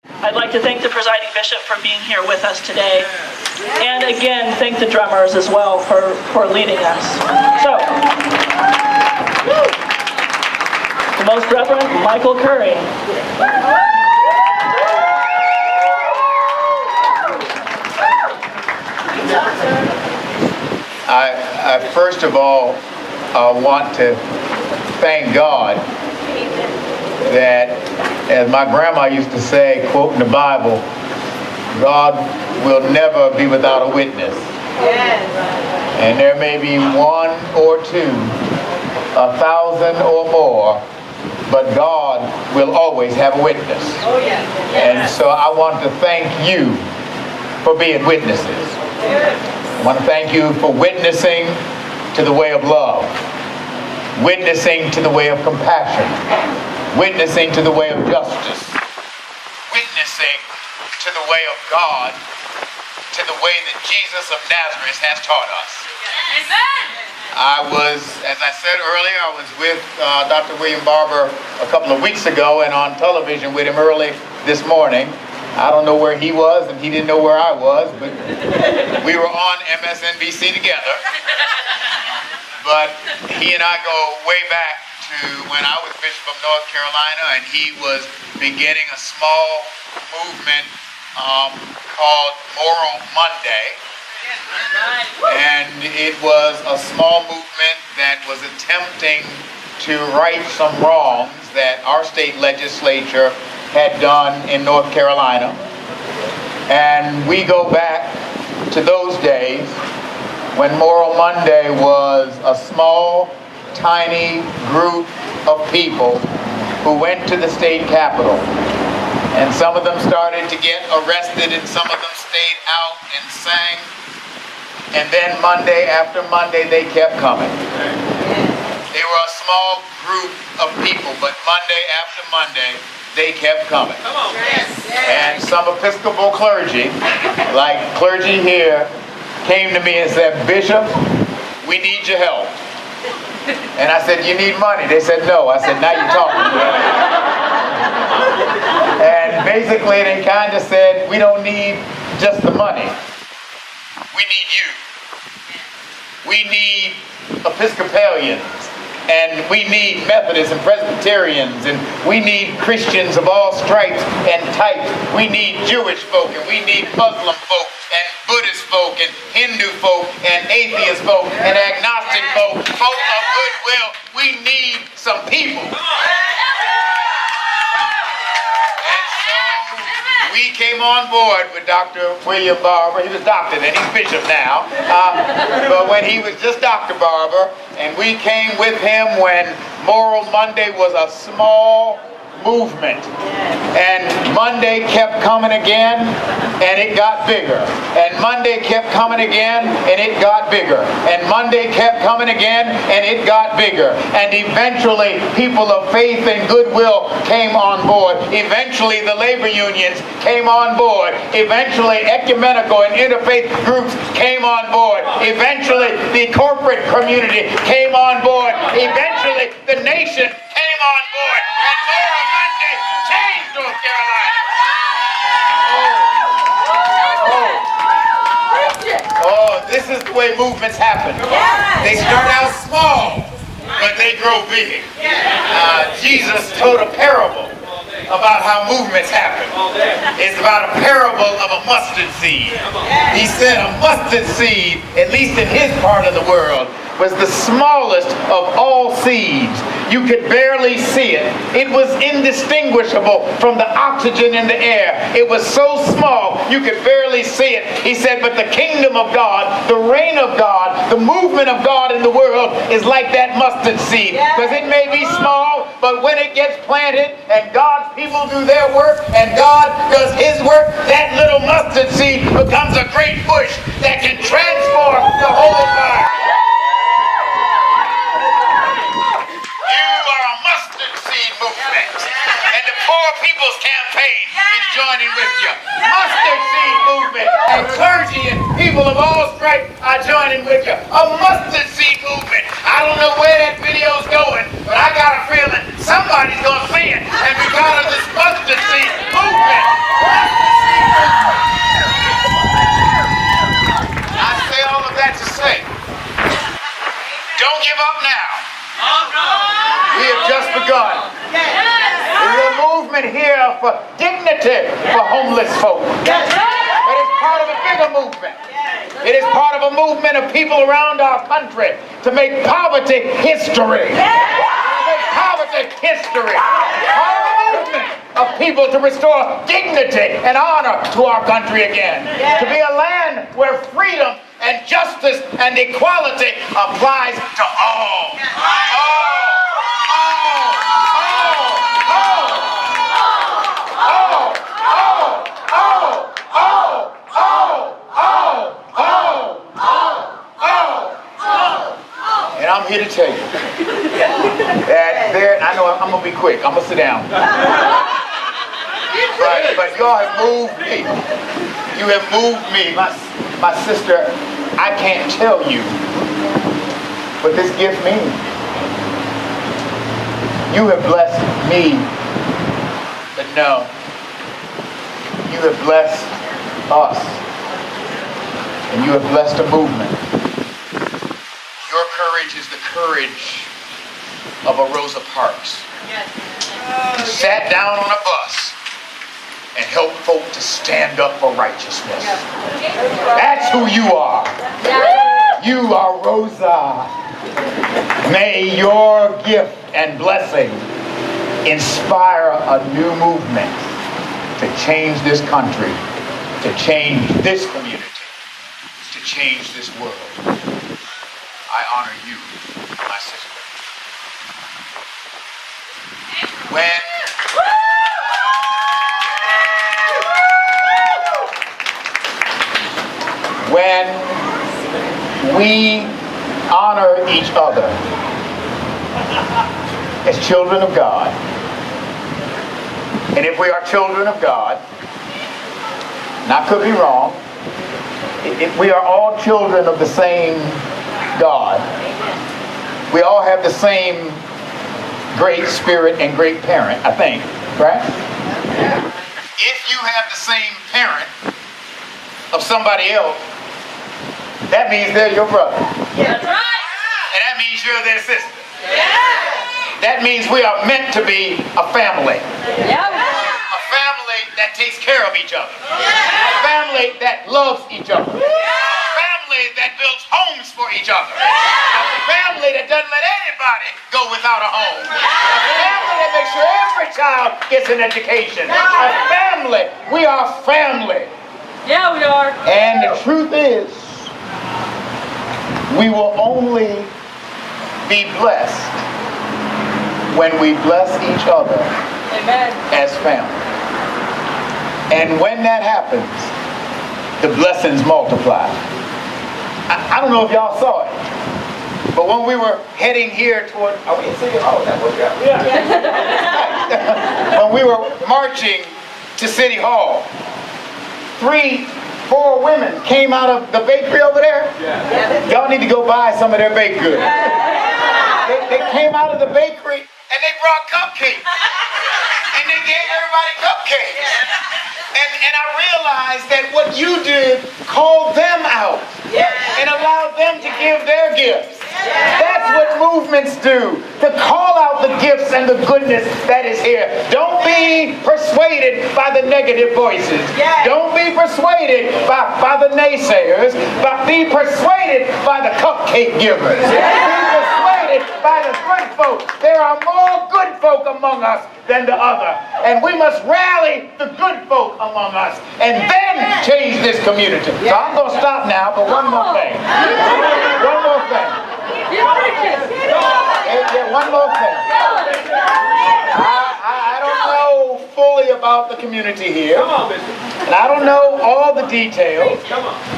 I'd like to thank the presiding bishop for being here with us today. And again, thank the drummers as well for leading us. So, the Most Reverend Michael Curry. I first of all want to thank God that, as my grandma used to say, quoting the Bible, God will never be without a witness. And there may be one or two, 1,000 or more, but God will always have a witness. And so I want to thank you for being witnesses. I want to thank you for witnessing to the way of love, witnessing to the way of compassion, witnessing to the way of justice, witnessing to the way of God, to the way that Jesus of Nazareth has taught us. I was, as I said earlier, I was with Dr. William Barber a couple of weeks ago and on television with him early this morning. I don't know where he was and he didn't know where I was, but we were on MSNBC together. But he and I go way back to when I was Bishop of North Carolina, and he was beginning a small movement called Moral Monday. And it was a small movement that was attempting to right some wrongs that our state legislature had done in North Carolina. And we go back to those days when Moral Monday was a small, tiny group of people who went to the state capitol. And some of them started to get arrested and some of them stayed out and sang. And then Monday after Monday, they kept coming. They were a small group of people, but Monday after Monday, they kept coming. Come on. And some Episcopal clergy, like clergy here, came to me and said, "Bishop, we need your help." And I said, "You need money?" They said, "No." I said, "Now you're talking." And basically they kind of said, "We don't need just the money. We need you. We need Episcopalians. And we need Methodists and Presbyterians, and we need Christians of all stripes and types. We need Jewish folk, and we need Muslim folk, and Buddhist folk, and Hindu folk, and atheist folk, and agnostic folk, folk of goodwill. We need some people." We came on board with Dr. William Barber. He was doctor then, he's bishop now. But when he was just Dr. Barber, and we came with him when Moral Monday was a small movement. And Monday kept coming again, and it got bigger. And Monday kept coming again, and it got bigger. And Monday kept coming again, and it got bigger. And eventually, people of faith and goodwill came on board. Eventually, the labor unions came on board. Eventually, ecumenical and interfaith groups came on board. Eventually, the corporate community came on board. Eventually, the nation came on board. And Moral Monday changed North Carolina. This is the way movements happen. They start out small, but they grow big. Jesus told a parable about how movements happen. It's about a parable of a mustard seed. He said a mustard seed, at least in his part of the world, was the smallest of all seeds. You could barely see it. It was indistinguishable from the oxygen in the air. It was so small you could barely see it. He said, but the kingdom of God, the reign of God, the movement of God in the world is like that mustard seed. Because it may be small, but when it gets planted and God's people do their work and God does his work, that little mustard seed becomes a great bush that can transform the whole environment. Movement. And the Poor People's Campaign is joining with you. Mustard Seed Movement and clergy and people of all stripes are joining with you. A Mustard Seed Movement. I don't know where that video's going, but I got a feeling somebody's going to see it. And because of this Mustard Seed Movement, Don't give up now. We have just begun. There's a movement here for dignity for homeless folk. But it's part of a bigger movement. It is part of a movement of people around our country to make poverty history. To make poverty history. Part of a movement of people to restore dignity and honor to our country again. To be a land where freedom and justice and equality applies to all. And I'm here to tell you that I know I'm going to be quick. I'm going to sit down. But y'all have moved me. You have moved me. My sister, I can't tell you what this gift means. You have blessed me. But no, you have blessed us. And you have blessed a movement. Your courage is the courage of a Rosa Parks. You sat down on a bus and helped folk to stand up for righteousness. That's who you are. You are Rosa. May your gift and blessing inspire a new movement to change this country, to change this community, to change this world. I honor you, my sister. When we honor each other as children of God, and if we are children of God, and I could be wrong, if we are all children of the same God, we all have the same great spirit and great parent, I think, right? If you have the same parent of somebody else, that means they're your brother. That's right. And that means you're their sister. Yeah. That means we are meant to be a family. Yeah. A family that takes care of each other. A family that loves each other. A family that builds homes for each other. A family that doesn't let anybody go without a home. A family that makes sure every child gets an education. A family. We are family. Yeah, we are. And the truth is, we will only be blessed when we bless each other. Amen. As family. And when that happens, the blessings multiply. I don't know if y'all saw it, but when we were heading here toward, are we in City Hall? That was yeah. When we were marching to City Hall, 3-4 women came out of the bakery over there. Yeah. Y'all need to go buy some of their baked goods. They came out of the bakery and they brought cupcakes. And they gave everybody cupcakes. And I realized that what you did called them out and allowed them to give their gifts. That's what movements do, to call out the gifts and the goodness that is here. Don't be persuaded by the negative voices. Don't be persuaded by the naysayers, but be persuaded by the cupcake givers. Be persuaded by the good folk. There are more good folk among us than the other. And we must rally the good folk among us and then change this community. So I'm going to stop now, but one more thing. One more thing. Yeah, one more thing. I don't know fully about the community here. And I don't know all the details.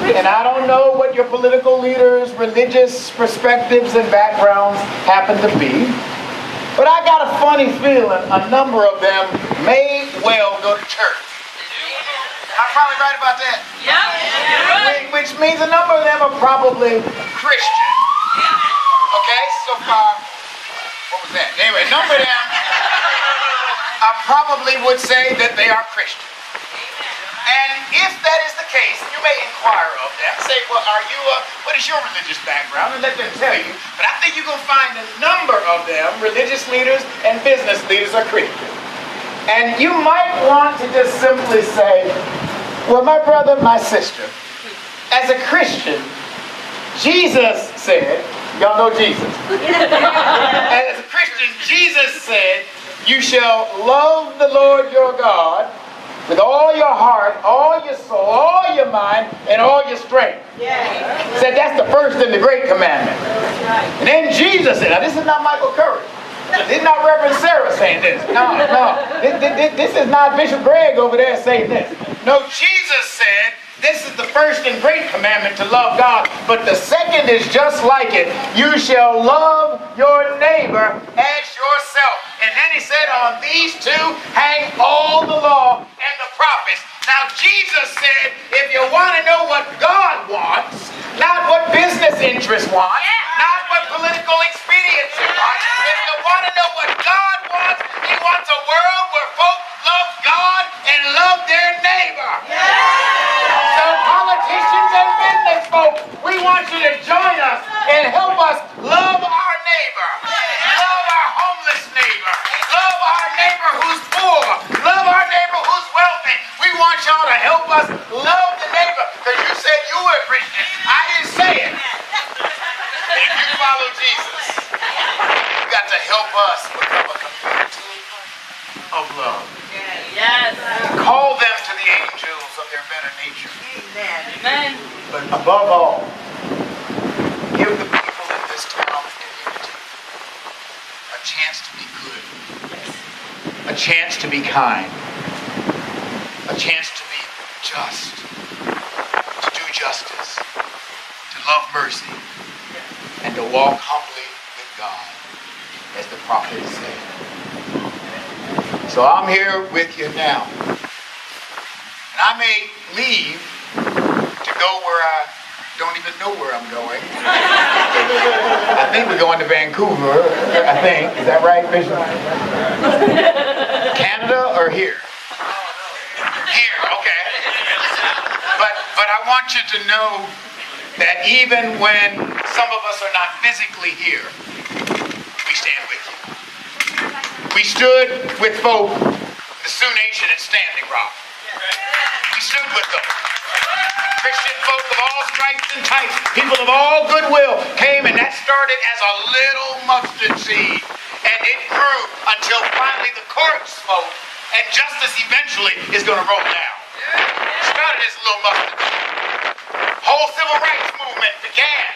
And I don't know what your political leaders' religious perspectives and backgrounds happen to be. But I got a funny feeling a number of them may well go to church. I'm probably right about that. Yeah. Which means a number of them are probably Christian. Okay, so far, what was that? Anyway, a number of them, I probably would say that they are Christian. And if that is the case, you may inquire of them, say, well, what is your religious background? And let them tell you. But I think Sadly, you're going to find a number of them, religious leaders and business leaders, are Christians. And you might want to just simply say, well, my brother, my sister, as a Christian, Jesus said, y'all know Jesus. As a Christian, Jesus said, you shall love the Lord your God with all your heart, all your soul, all your mind, and all your strength. Yeah. Said that's the first and the great commandment. And then Jesus said, now this is not Michael Curry. This is not Reverend Sarah saying this. No. This is not Bishop Greg over there saying this. No, Jesus said, this is the first and great commandment, to love God. But the second is just like it. You shall love your neighbor as yourself. And then he said, on these two hang all the law and the prophets. Now Jesus said, if you want to know what God wants, not what business interests want, not what political expediency wants, if you want to know what God wants, he wants a world where folk love God and love their neighbor. So politicians and business folk, we want you to join us and help us love our neighbor, love our homeless neighbor, love our neighbor who's poor, love our neighbor who's wealthy. We want y'all to help us love the neighbor, because you said you were a Christian. I didn't say it. If you follow Jesus, you got to help us become a community of love. Yes. Call them to the angels of their better nature. Amen. But above all, give the people in this town and community a chance to be good, a chance to be kind, a chance to be just, to do justice, to love mercy, and to walk humbly with God, as the prophet said. So I'm here with you now. And I may leave to go where I don't even know where I'm going. I think we're going to Vancouver, I think. Is that right, Bishop? Canada or here? Here, okay. But I want you to know that even when some of us are not physically here, we stand with you. We stood with folk, the Sioux Nation at Standing Rock. We stood with them. Christian folk of all stripes and types, people of all goodwill, came, and that started as a little mustard seed. And it grew until finally the court spoke, and justice eventually is going to roll down. It started as a little mustard seed. Whole civil rights movement began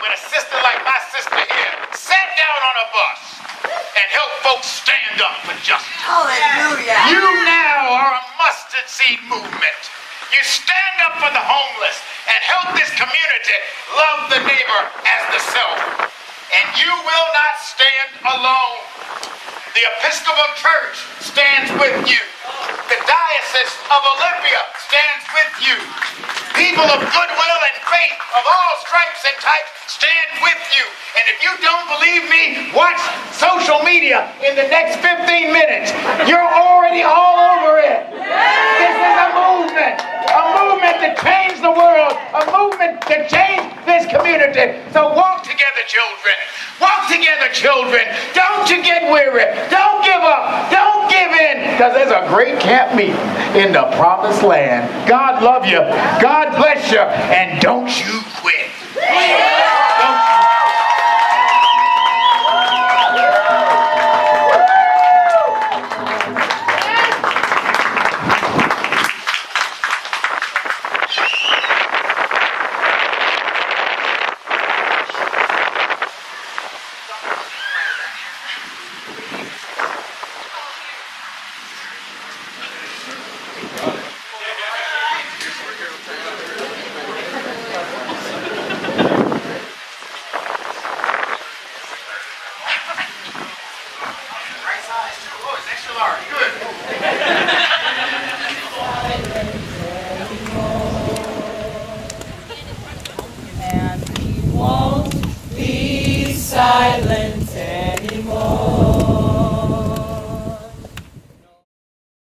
when a sister like my sister here sat down on a bus and help folks stand up for justice. Hallelujah. You now are a mustard seed movement. You stand up for the homeless and help this community love the neighbor as the self. And you will not stand alone. The Episcopal Church stands with you. The Diocese of Olympia stands with you. People of goodwill and faith of all stripes and types stand with you. And if you don't believe me, watch social media in the next 15 minutes. You're already all over it. This is a movement to change the world, a movement to change this community. So walk together, children. Walk together, children. Don't you get weary. Don't give up. Don't give in, because there's a great camp meeting in the promised land. God love you. God bless you. And don't you quit. Don't you And we won't be silent.